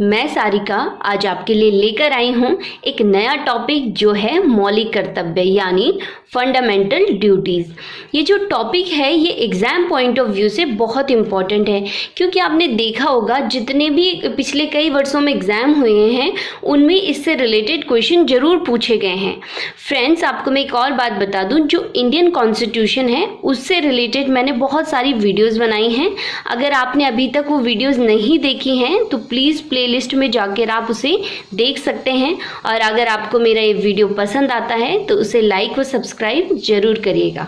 मैं सारिका आज आपके लिए लेकर आई हूँ एक नया टॉपिक जो है मौलिक कर्तव्य यानी फंडामेंटल ड्यूटीज़। ये जो टॉपिक है ये एग्ज़ाम पॉइंट ऑफ व्यू से बहुत इम्पॉर्टेंट है, क्योंकि आपने देखा होगा जितने भी पिछले कई वर्षों में एग्ज़ाम हुए हैं उनमें इससे रिलेटेड क्वेश्चन ज़रूर पूछे गए हैं। फ्रेंड्स, आपको मैं एक और बात बता दूं, जो इंडियन कॉन्स्टिट्यूशन है उससे रिलेटेड मैंने बहुत सारी वीडियोज़ बनाई हैं। अगर आपने अभी तक वो वीडियोज़ नहीं देखी हैं तो प्लीज़ प्लेलिस्ट में जाकर आप उसे देख सकते हैं। और अगर आपको मेरा ये वीडियो पसंद आता है तो उसे लाइक व सब्सक्राइब जरूर करिएगा।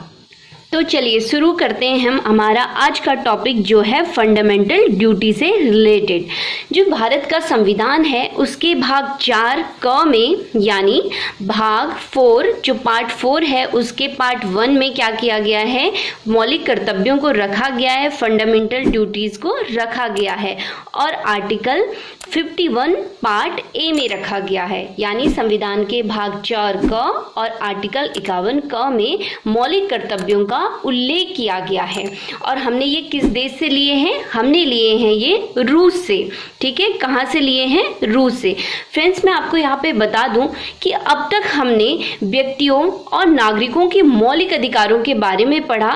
तो चलिए शुरू करते हैं हम हमारा आज का टॉपिक जो है फंडामेंटल ड्यूटी से रिलेटेड। जो भारत का संविधान है उसके भाग 4 क में यानी भाग 4 जो पार्ट 4 है उसके पार्ट 1 में क्या किया गया है, मौलिक कर्तव्यों को रखा गया है, फंडामेंटल ड्यूटीज़ को रखा गया है और आर्टिकल 51 पार्ट ए में रखा गया है। यानी संविधान के भाग 4 क और आर्टिकल 51 क में मौलिक कर्तव्यों का उल्लेख किया गया है। और हमने ये किस देश से लिए हैं, हमने लिए हैं ये रूस से। ठीक है, कहाँ से लिए हैं, रूस से। फ्रेंड्स, मैं आपको यहाँ पे बता दूं कि अब तक हमने व्यक्तियों और नागरिकों के मौलिक अधिकारों के बारे में पढ़ा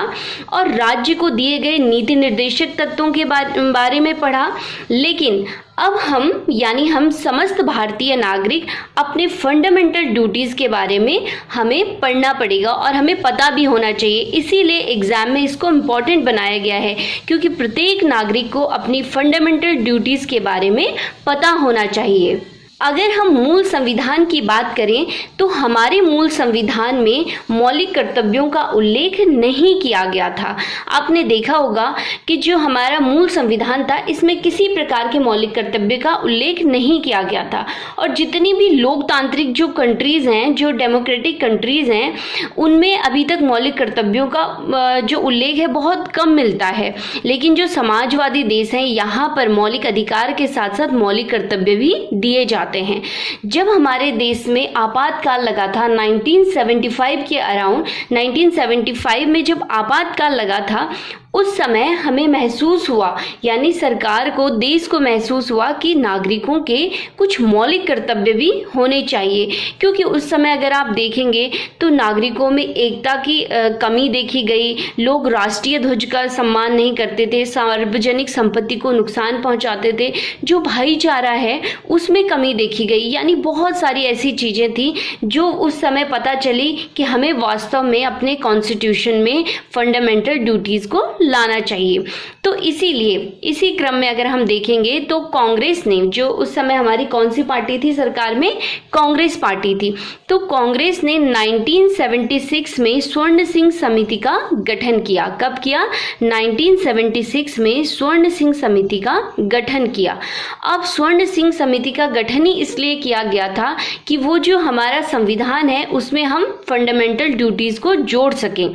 और राज्य को दिए गए नीति निर्देशक तत्वों के बारे में पढ़ा, लेकिन अब हम समस्त भारतीय नागरिक अपने फंडामेंटल ड्यूटीज़ के बारे में हमें पढ़ना पड़ेगा और हमें पता भी होना चाहिए। इसीलिए एग्ज़ाम में इसको इम्पॉर्टेंट बनाया गया है, क्योंकि प्रत्येक नागरिक को अपनी फंडामेंटल ड्यूटीज़ के बारे में पता होना चाहिए। अगर हम मूल संविधान की बात करें तो हमारे मूल संविधान में मौलिक कर्तव्यों का उल्लेख नहीं किया गया था। आपने देखा होगा कि जो हमारा मूल संविधान था इसमें किसी प्रकार के मौलिक कर्तव्य का उल्लेख नहीं किया गया था। और जितनी भी लोकतांत्रिक जो कंट्रीज़ हैं, जो डेमोक्रेटिक कंट्रीज़ हैं, उनमें अभी तक मौलिक कर्तव्यों का जो उल्लेख है बहुत कम मिलता है। लेकिन जो समाजवादी देश हैं यहाँ पर मौलिक अधिकार के साथ साथ मौलिक कर्तव्य भी दिए जाते हैं। जब हमारे देश में आपातकाल लगा था 1975 के अराउंड, 1975 में जब आपातकाल लगा था उस समय हमें महसूस हुआ, यानी सरकार को, देश को महसूस हुआ कि नागरिकों के कुछ मौलिक कर्तव्य भी होने चाहिए। क्योंकि उस समय अगर आप देखेंगे तो नागरिकों में एकता की कमी देखी गई। लोग राष्ट्रीय ध्वज का सम्मान नहीं करते थे, सार्वजनिक संपत्ति को नुकसान पहुंचाते थे, जो भाईचारा है उसमें कमी देखी गई। यानी बहुत सारी ऐसी चीज़ें थी जो उस समय पता चली कि हमें वास्तव में अपने कॉन्स्टिट्यूशन में फंडामेंटल ड्यूटीज़ को लाना चाहिए। तो इसीलिए इसी क्रम में अगर हम देखेंगे तो कांग्रेस ने, जो उस समय हमारी कौन सी पार्टी थी सरकार में, कांग्रेस पार्टी थी, तो कांग्रेस ने 1976 में स्वर्ण सिंह समिति का गठन किया। कब किया, 1976 में स्वर्ण सिंह समिति का गठन किया। अब स्वर्ण सिंह समिति का गठन ही इसलिए किया गया था कि वो जो हमारा संविधान है उसमें हम फंडामेंटल ड्यूटीज़ को जोड़ सकें।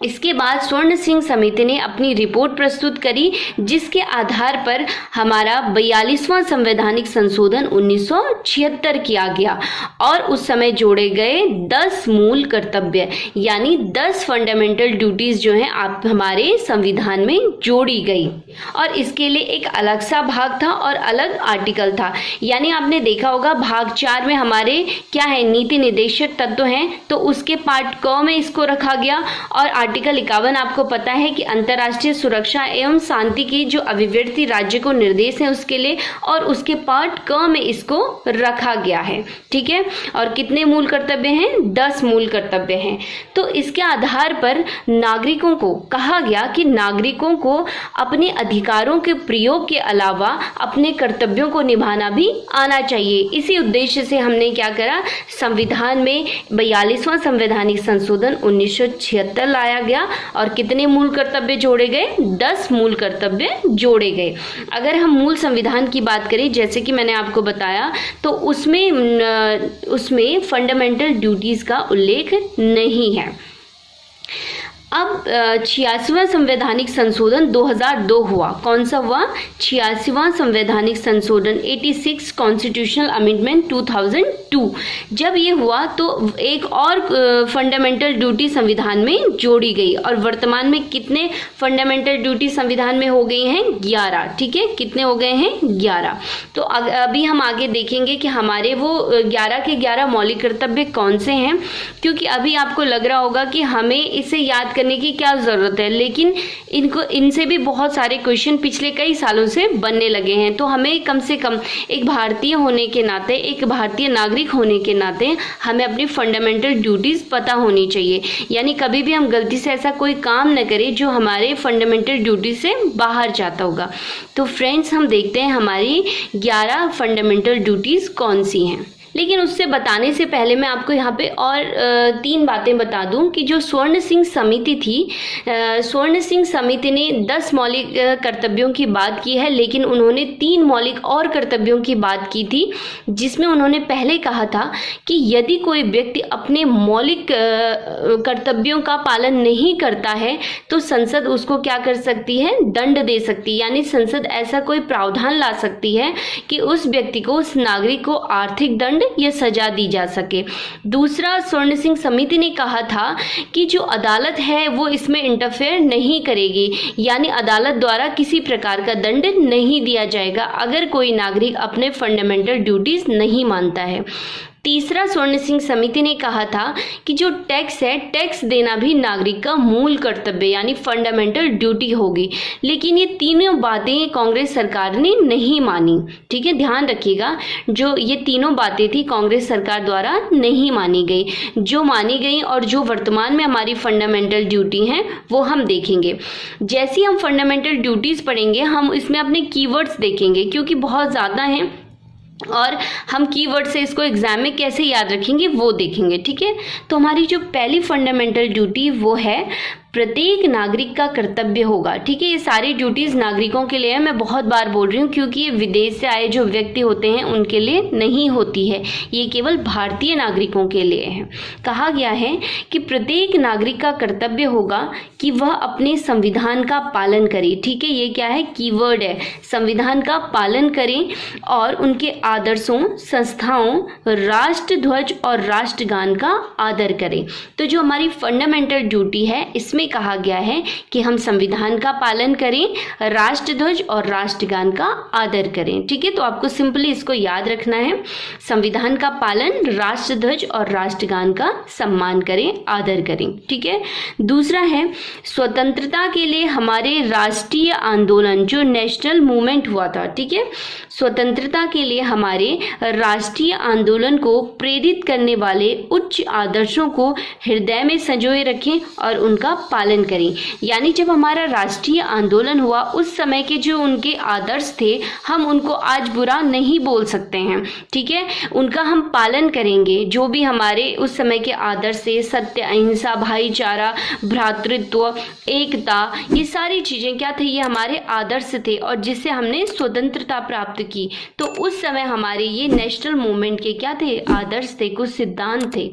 इसके बाद स्वर्ण सिंह समिति ने अपनी रिपोर्ट प्रस्तुत करी, जिसके आधार पर हमारा 42वां संवैधानिक संशोधन 1976 किया गया और उस समय जोड़े गए 10 मूल कर्तव्य यानी 10 फंडामेंटल ड्यूटीज़ जो हैं आप हमारे संविधान में जोड़ी गई। और इसके लिए एक अलग सा भाग था और अलग आर्टिकल था। यानी आपने देखा होगा भाग 4 में हमारे क्या है, नीति निर्देशक तत्व हैं, तो उसके पार्ट क में इसको रखा गया। और आर्टिकल 51 आपको पता है कि अंतर्राष्ट्रीय सुरक्षा एवं शांति की जो अभिव्यक्ति राज्य को निर्देश है उसके लिए, और उसके पार्ट क में इसको रखा गया है। ठीक है, और कितने मूल कर्तव्य हैं, 10 मूल कर्तव्य हैं। तो इसके आधार पर नागरिकों को कहा गया कि नागरिकों को अपने अधिकारों के प्रयोग के अलावा अपने कर्तव्यों को निभाना भी आना चाहिए। इसी उद्देश्य से हमने क्या करा, संविधान में 42वां संवैधानिक संशोधन 1976 लाया गया और कितने मूल कर्तव्य जोड़े गए, 10 मूल कर्तव्य जोड़े गए। अगर हम मूल संविधान की बात करें, जैसे कि मैंने आपको बताया, तो उसमें फंडामेंटल ड्यूटीज़ का उल्लेख नहीं है। अब 86वां संवैधानिक संशोधन 2002 हुआ। कौन सा हुआ? 86वां संवैधानिक संशोधन 86 कॉन्स्टिट्यूशनल अमेंडमेंट 2002। जब ये हुआ तो एक और फंडामेंटल ड्यूटी संविधान में जोड़ी गई और वर्तमान में कितने फंडामेंटल ड्यूटी संविधान में हो गई हैं? 11। ठीक है, कितने हो गए हैं? 11। तो अभी हम आगे देखेंगे कि हमारे वो 11 के 11 मौलिक कर्तव्य कौन से हैं, क्योंकि अभी आपको लग रहा होगा कि हमें इसे याद करने की क्या जरूरत है, लेकिन इनसे भी बहुत सारे क्वेश्चन पिछले कई सालों से बनने लगे हैं। तो हमें कम से कम एक भारतीय होने के नाते, एक भारतीय नागरिक होने के नाते हमें अपनी फंडामेंटल ड्यूटीज पता होनी चाहिए। यानी कभी भी हम गलती से ऐसा कोई काम न करें जो हमारे फंडामेंटल ड्यूटी से बाहर जाता होगा। तो फ्रेंड्स, हम देखते हैं हमारी 11 फंडामेंटल ड्यूटीज कौन सी हैं। लेकिन उससे बताने से पहले मैं आपको यहाँ पे और 3 बातें बता दूं कि जो स्वर्ण सिंह समिति थी, स्वर्ण सिंह समिति ने 10 मौलिक कर्तव्यों की बात की है, लेकिन उन्होंने 3 मौलिक और कर्तव्यों की बात की थी, जिसमें उन्होंने पहले कहा था कि यदि कोई व्यक्ति अपने मौलिक कर्तव्यों का पालन नहीं करता है तो संसद उसको क्या कर सकती है? दंड दे सकती है। यानी संसद ऐसा कोई प्रावधान ला सकती है कि उस व्यक्ति को, उस नागरिक को आर्थिक दंड या सजा दी जा सके। दूसरा, स्वर्ण सिंह समिति ने कहा था कि जो अदालत है वो इसमें इंटरफेयर नहीं करेगी, यानी अदालत द्वारा किसी प्रकार का दंड नहीं दिया जाएगा अगर कोई नागरिक अपने फंडामेंटल ड्यूटीज नहीं मानता है। तीसरा, स्वर्ण सिंह समिति ने कहा था कि जो टैक्स है, टैक्स देना भी नागरिक का मूल कर्तव्य यानी फंडामेंटल ड्यूटी होगी। लेकिन ये तीनों बातें कांग्रेस सरकार ने नहीं मानी। ठीक है, ध्यान रखिएगा, जो ये तीनों बातें थी कांग्रेस सरकार द्वारा नहीं मानी गई। जो मानी गई और जो वर्तमान में हमारी फंडामेंटल ड्यूटी हैं वो हम देखेंगे। जैसे हम फंडामेंटल ड्यूटीज पढ़ेंगे हम इसमें अपने कीवर्ड्स देखेंगे, क्योंकि बहुत ज़्यादा हैं और हम कीवर्ड से इसको एग्जाम में कैसे याद रखेंगे वो देखेंगे। ठीक है, तो हमारी जो पहली फंडामेंटल ड्यूटी वो है प्रत्येक नागरिक का कर्तव्य होगा। ठीक है, ये सारी ड्यूटीज नागरिकों के लिए है। मैं बहुत बार बोल रही हूँ क्योंकि ये विदेश से आए जो व्यक्ति होते हैं उनके लिए नहीं होती है, ये केवल भारतीय नागरिकों के लिए है। कहा गया है कि प्रत्येक नागरिक का कर्तव्य होगा कि वह अपने संविधान का पालन करे। ठीक है, ये क्या है? कीवर्ड है, संविधान का पालन करें और उनके आदर्शों, संस्थाओं, राष्ट्र ध्वज और राष्ट्रगान का आदर करें। तो जो हमारी फंडामेंटल ड्यूटी है इसमें कहा गया है कि हम संविधान का पालन करें, राष्ट्रध्वज और राष्ट्रगान का आदर करें। ठीक है, तो आपको सिंपली इसको याद रखना है, संविधान का पालन, राष्ट्रध्वज और राष्ट्रगान का सम्मान करें, आदर करें। ठीक है, दूसरा है स्वतंत्रता के लिए हमारे राष्ट्रीय आंदोलन, जो नेशनल मूवमेंट हुआ था। ठीक है, स्वतंत्रता के लिए हमारे राष्ट्रीय आंदोलन को प्रेरित करने वाले उच्च आदर्शों को हृदय में संजोए रखें और उनका पालन करें। यानी जब हमारा राष्ट्रीय आंदोलन हुआ उस समय के जो उनके आदर्श थे हम उनको आज बुरा नहीं बोल सकते हैं। ठीक है, उनका हम पालन करेंगे। जो भी हमारे उस समय के आदर्श थे, सत्य, अहिंसा, भाईचारा, भ्रातृत्व, एकता, ये सारी चीजें क्या थे? ये हमारे आदर्श थे और जिससे हमने स्वतंत्रता प्राप्त की। तो उस समय हमारे ये नेशनल मूवमेंट के क्या थे? आदर्श थे, कुछ सिद्धांत थे।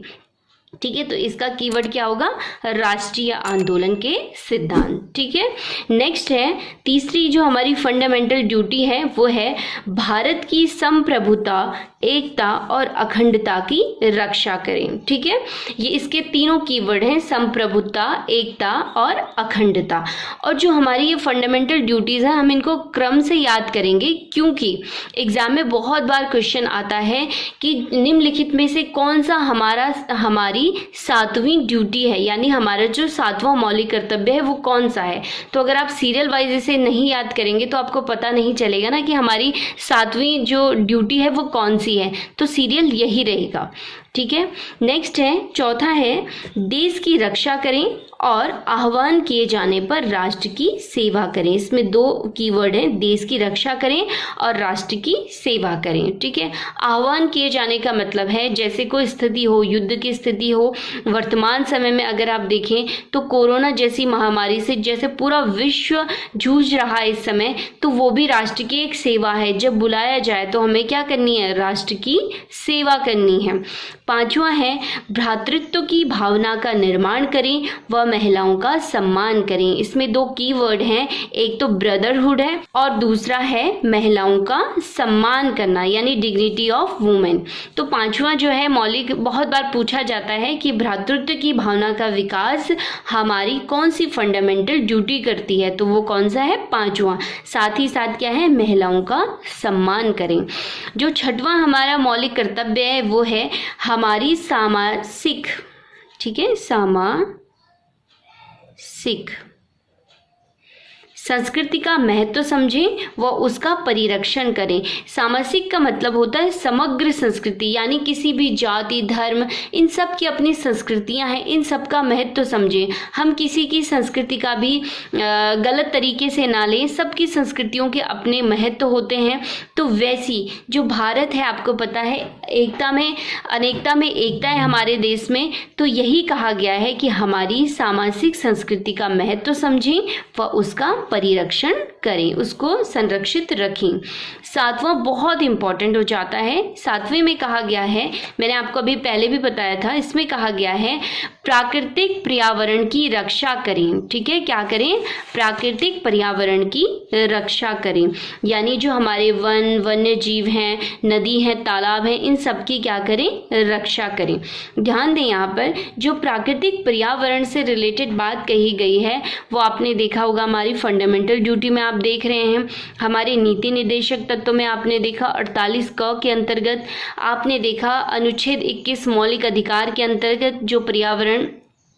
ठीक है, तो इसका कीवर्ड क्या होगा? राष्ट्रीय आंदोलन के सिद्धांत। ठीक है, नेक्स्ट है तीसरी जो हमारी फंडामेंटल ड्यूटी है वो है भारत की संप्रभुता, एकता और अखंडता की रक्षा करें। ठीक है, ये इसके तीनों कीवर्ड हैं, संप्रभुता, एकता और अखंडता। और जो हमारी ये फंडामेंटल ड्यूटीज हैं हम इनको क्रम से याद करेंगे, क्योंकि एग्जाम में बहुत बार क्वेश्चन आता है कि निम्नलिखित में से कौन सा हमारी 7वीं ड्यूटी है, यानी हमारा जो 7वां मौलिक कर्तव्य है वो कौन सा है। तो अगर आप सीरियल वाइज इसे नहीं याद करेंगे तो आपको पता नहीं चलेगा ना कि हमारी 7वीं जो ड्यूटी है वो कौन सी है, तो सीरियल यही रहेगा। ठीक है, नेक्स्ट है चौथा है देश की रक्षा करें और आह्वान किए जाने पर राष्ट्र की सेवा करें। इसमें 2 कीवर्ड हैं, देश की रक्षा करें और राष्ट्र की सेवा करें। ठीक है, आह्वान किए जाने का मतलब है जैसे कोई स्थिति हो, युद्ध की स्थिति हो, वर्तमान समय में अगर आप देखें तो कोरोना जैसी महामारी से जैसे पूरा विश्व जूझ रहा है इस समय, तो वो भी राष्ट्र की एक सेवा है। जब बुलाया जाए तो हमें क्या करनी है? राष्ट्र की सेवा करनी है। 5वां है भ्रातृत्व की भावना का निर्माण करें व महिलाओं का सम्मान करें। इसमें 2 कीवर्ड हैं, एक तो ब्रदरहुड है और दूसरा है महिलाओं का सम्मान करना यानी डिग्निटी ऑफ वुमेन। तो 5वां जो है मौलिक, बहुत बार पूछा जाता है कि भ्रातृत्व की भावना का विकास हमारी कौन सी फंडामेंटल ड्यूटी करती है, तो वो कौन सा है? 5वां। साथ ही साथ क्या है? महिलाओं का सम्मान करें। जो 6वां हमारा मौलिक कर्तव्य है वो है हमारी सामासिक, ठीक है, सामासिक संस्कृति का महत्व समझें व उसका परिरक्षण करें। सामासिक का मतलब होता है समग्र संस्कृति, यानी किसी भी जाति, धर्म, इन सब की अपनी संस्कृतियां हैं, इन सब का महत्व समझें। हम किसी की संस्कृति का भी गलत तरीके से ना लें, सबकी संस्कृतियों के अपने महत्व होते हैं। तो वैसी जो भारत है, आपको पता है एकता में अनेकता में एकता है हमारे देश में, तो यही कहा गया है कि हमारी सामाजिक संस्कृति का महत्व समझें व उसका परिरक्षण करें, उसको संरक्षित रखें। 7वां बहुत इंपॉर्टेंट हो जाता है। 7वें में कहा गया है, मैंने आपको अभी पहले भी बताया था, इसमें कहा गया है प्राकृतिक पर्यावरण की रक्षा करें। ठीक है, क्या करें? प्राकृतिक पर्यावरण की रक्षा करें, यानी जो हमारे वन्य जीव हैं, नदी हैं, तालाब हैं, इन सब की क्या करें? रक्षा करें। ध्यान दें, यहाँ पर जो प्राकृतिक पर्यावरण से रिलेटेड बात कही गई है वो आपने देखा होगा हमारी फंडामेंटल ड्यूटी में, आप देख रहे हैं। हमारे नीति निर्देशक तत्व में आपने देखा 48 क के अंतर्गत, आपने देखा अनुच्छेद 21 मौलिक अधिकार के अंतर्गत जो पर्यावरण,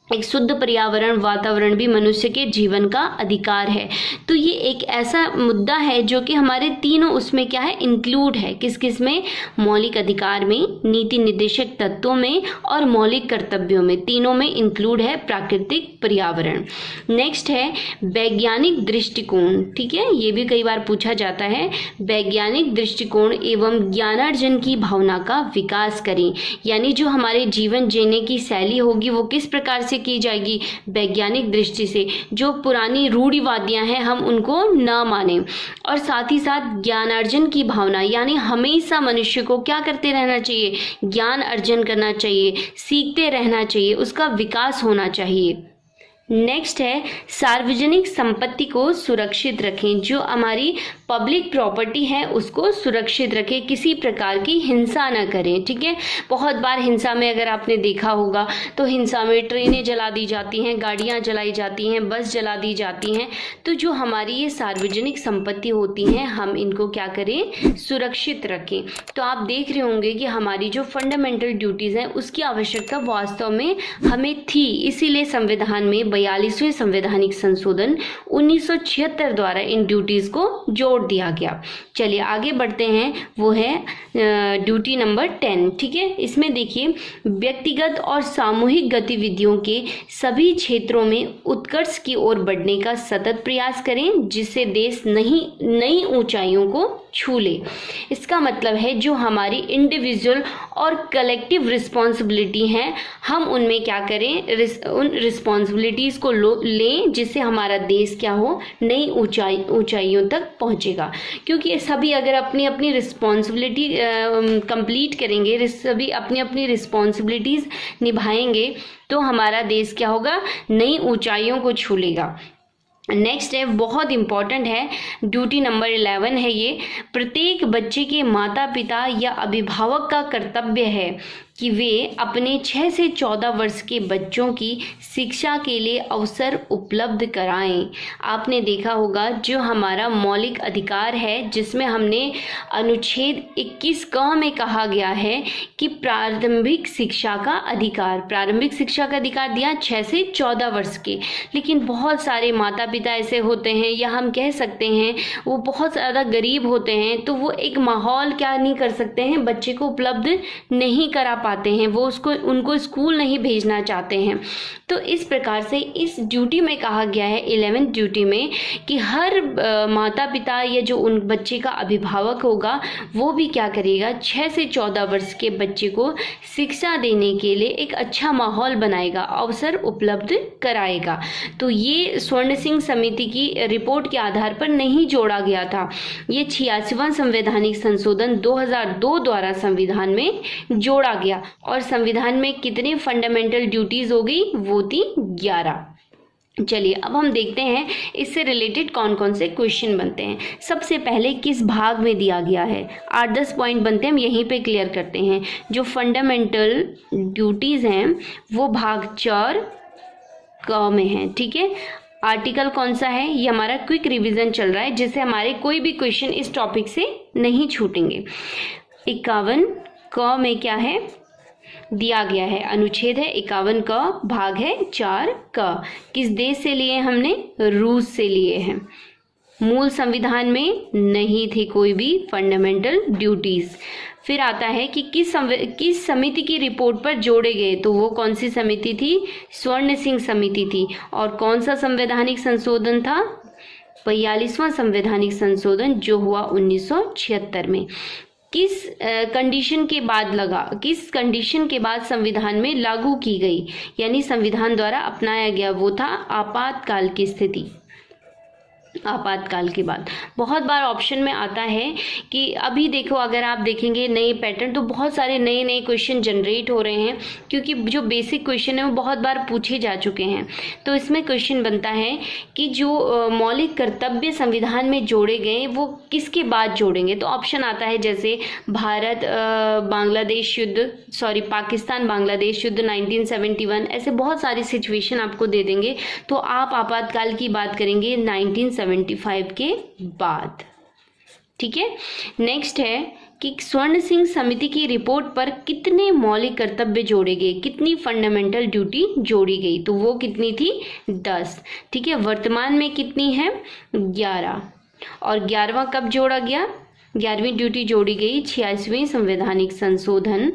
एक शुद्ध पर्यावरण, वातावरण भी मनुष्य के जीवन का अधिकार है। तो ये एक ऐसा मुद्दा है जो कि हमारे तीनों उसमें क्या है? इंक्लूड है। किस किस में? मौलिक अधिकार में, नीति निर्देशक तत्वों में और मौलिक कर्तव्यों में, तीनों में इंक्लूड है प्राकृतिक पर्यावरण। नेक्स्ट है वैज्ञानिक दृष्टिकोण। ठीक है, ये भी कई बार पूछा जाता है। वैज्ञानिक दृष्टिकोण एवं ज्ञानार्जन की भावना का विकास करें, यानी जो हमारे जीवन जीने की शैली होगी वो किस प्रकार से की जाएगी? वैज्ञानिक दृष्टि से। जो पुरानी रूढ़िवादियां हैं हम उनको न माने, और साथ ही साथ ज्ञानार्जन की भावना, यानी हमेशा मनुष्य को क्या करते रहना चाहिए? ज्ञान अर्जन करना चाहिए, सीखते रहना चाहिए, उसका विकास होना चाहिए। नेक्स्ट है सार्वजनिक संपत्ति को सुरक्षित रखें। जो हमारी पब्लिक प्रॉपर्टी है उसको सुरक्षित रखें, किसी प्रकार की हिंसा न करें। ठीक है, बहुत बार हिंसा में अगर आपने देखा होगा तो हिंसा में ट्रेनें जला दी जाती हैं, गाड़ियां जलाई जाती हैं, बस जला दी जाती हैं। तो जो हमारी ये सार्वजनिक संपत्ति होती हैं हम इनको क्या करें? सुरक्षित रखें। तो आप देख रहे होंगे कि हमारी जो फंडामेंटल ड्यूटीज़ हैं उसकी आवश्यकता वास्तव में हमें थी, इसीलिए संविधान में 42वें संवैधानिक संशोधन 1976 द्वारा इन ड्यूटीज को जोड़ दिया गया। चलिए आगे बढ़ते हैं, वो है ड्यूटी नंबर 10। ठीक है, इसमें देखिए व्यक्तिगत और सामूहिक गतिविधियों के सभी क्षेत्रों में उत्कर्ष की ओर बढ़ने का सतत प्रयास करें जिससे देश नई ऊंचाइयों को छू ले। इसका मतलब है जो हमारी इंडिविजुअल और कलेक्टिव रिस्पॉन्सिबिलिटी हैं हम उनमें क्या करें? उन रिस्पॉन्सिबिलिटीज को लें जिससे हमारा देश क्या हो? नई ऊंचाइयों तक पहुंचेगा। क्योंकि सभी अगर अपनी अपनी रिस्पॉन्सिबिलिटी कंप्लीट करेंगे, सभी अपनी अपनी रिस्पॉन्सिबिलिटीज निभाएंगे तो हमारा देश क्या होगा? नई ऊंचाइयों को छू लेगा। नेक्स्ट है, बहुत इंपॉर्टेंट है, ड्यूटी नंबर 11 है ये। प्रत्येक बच्चे के माता पिता या अभिभावक का कर्तव्य है कि वे अपने 6 से 14 वर्ष के बच्चों की शिक्षा के लिए अवसर उपलब्ध कराएं। आपने देखा होगा जो हमारा मौलिक अधिकार है जिसमें हमने अनुच्छेद 21 क में कहा गया है कि प्रारंभिक शिक्षा का अधिकार दिया 6 से 14 वर्ष के। लेकिन बहुत सारे माता पिता ऐसे होते हैं, या हम कह सकते हैं वो बहुत ज़्यादा गरीब होते हैं, तो वो एक माहौल क्या नहीं कर सकते हैं, बच्चे को उपलब्ध नहीं करा पाते हैं, वो उनको स्कूल नहीं भेजना चाहते हैं। तो इस प्रकार से इस ड्यूटी में कहा गया है 11th ड्यूटी में कि हर माता पिता या जो उन बच्चे का अभिभावक होगा वो भी क्या करेगा? 6 से 14 वर्ष के बच्चे को शिक्षा देने के लिए एक अच्छा माहौल बनाएगा, अवसर उपलब्ध कराएगा। तो ये स्वर्ण सिंह समिति की रिपोर्ट के आधार पर नहीं जोड़ा गया था, ये 86वां संवैधानिक संशोधन 2002 द्वारा संविधान में जोड़ा गया गया और संविधान में कितनी फंडामेंटल ड्यूटीज हो गई, वो थी 11। चलिए अब हम देखते हैं इससे रिलेटेड कौन कौन से क्वेश्चन बनते हैं। सबसे पहले किस भाग में दिया गया है, 8-10 पॉइंट बनते हैं, हम यहीं पे क्लियर करते हैं। जो फंडामेंटल ड्यूटीज़ हैं वो भाग 4 क में है, ठीक है। आर्टिकल कौन सा है, ये हमारा क्विक रिवीजन चल रहा है जिससे हमारे कोई भी क्वेश्चन इस टॉपिक से नहीं छूटेंगे। 51 क में क्या है दिया गया है, अनुच्छेद है 51 का, भाग है 4 का। किस देश से लिए हमने, रूस से लिए हैं। मूल संविधान में नहीं थी कोई भी फंडामेंटल ड्यूटीज। फिर आता है कि किस समिति की रिपोर्ट पर जोड़े गए, तो वो कौन सी समिति थी, स्वर्ण सिंह समिति थी। और कौन सा संवैधानिक संशोधन था, 42वां संवैधानिक संशोधन जो हुआ 1976 में। किस कंडीशन के बाद संविधान में लागू की गई, यानी संविधान द्वारा अपनाया गया, वो था आपातकाल की स्थिति। आपातकाल के बाद बहुत बार ऑप्शन में आता है कि अभी देखो, अगर आप देखेंगे नए पैटर्न तो बहुत सारे नए क्वेश्चन जनरेट हो रहे हैं, क्योंकि जो बेसिक क्वेश्चन है वो बहुत बार पूछे जा चुके हैं। तो इसमें क्वेश्चन बनता है कि जो मौलिक कर्तव्य संविधान में जोड़े गए वो किसके बाद जोड़ेंगे। तो ऑप्शन आता है जैसे पाकिस्तान बांग्लादेश युद्ध 1971, ऐसे बहुत सारी सिचुएशन आपको दे देंगे। तो आप आपातकाल की बात करेंगे 1975 के बाद, ठीक है। नेक्स्ट है कि स्वर्ण सिंह समिति की रिपोर्ट पर कितने मौलिक कर्तव्य जोड़े गए, कितनी फंडामेंटल ड्यूटी जोड़ी गई, तो वो कितनी थी, 10, ठीक है। वर्तमान में कितनी है, 11। और 11वां कब जोड़ा गया, 11वीं ड्यूटी जोड़ी गई 86वें संवैधानिक संशोधन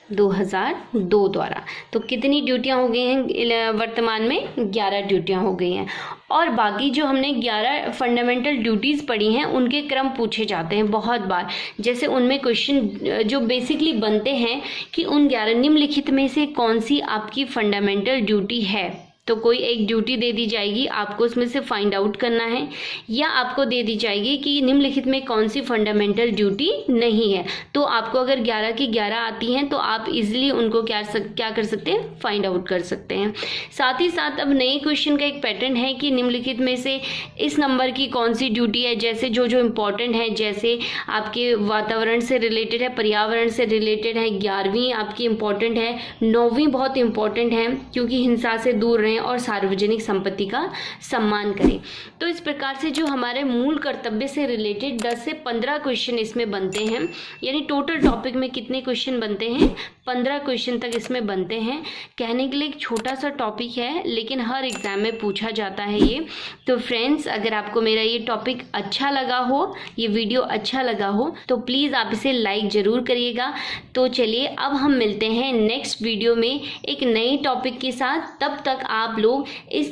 2002 द्वारा। तो कितनी ड्यूटियां हो गई हैं वर्तमान में, 11 ड्यूटियां हो गई हैं। और बाकी जो हमने 11 फंडामेंटल ड्यूटीज़ पढ़ी हैं उनके क्रम पूछे जाते हैं बहुत बार। जैसे उनमें क्वेश्चन जो बेसिकली बनते हैं कि उन 11 निम्नलिखित में से कौन सी आपकी फंडामेंटल ड्यूटी है। तो कोई एक ड्यूटी दे दी जाएगी, आपको उसमें से फाइंड आउट करना है, या आपको दे दी जाएगी कि निम्नलिखित में कौन सी फंडामेंटल ड्यूटी नहीं है। तो आपको अगर 11 की 11 आती हैं तो आप इजीली उनको क्या कर सकते हैं, फाइंड आउट कर सकते हैं। साथ ही साथ अब नए क्वेश्चन का एक पैटर्न है कि निम्नलिखित में से इस नंबर की कौन सी ड्यूटी है। जैसे जो इम्पोर्टेंट है, जैसे आपके वातावरण से रिलेटेड है, पर्यावरण से रिलेटेड है, 11वीं आपकी इम्पोर्टेंट है, 9वीं बहुत इंपॉर्टेंट है क्योंकि हिंसा से दूर रहें और सार्वजनिक संपत्ति का सम्मान करें। तो इस प्रकार से जो हमारे मूल कर्तव्य से रिलेटेड 10 से 15 क्वेश्चन इसमें बनते हैं। यानी टोटल टॉपिक में कितने क्वेश्चन बनते हैं, 15 क्वेश्चन तक इसमें बनते हैं। कहने के लिए एक छोटा सा टॉपिक है लेकिन हर एग्जाम में पूछा जाता है ये। तो फ्रेंड्स, अगर आपको मेरा ये टॉपिक अच्छा लगा हो, ये वीडियो अच्छा लगा हो, तो प्लीज़ आप इसे लाइक ज़रूर करिएगा। तो चलिए अब हम मिलते हैं नेक्स्ट वीडियो में एक नए टॉपिक के साथ। तब तक आप लोग इस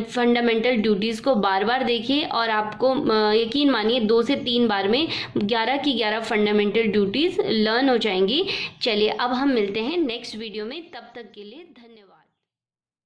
फंडामेंटल ड्यूटीज़ को बार बार देखिए और आपको यकीन मानिए 2 से 3 बार में 11 की 11 फंडामेंटल ड्यूटीज़ लर्न हो जाएंगी। चलिए अब हम मिलते हैं नेक्स्ट वीडियो में, तब तक के लिए धन्यवाद।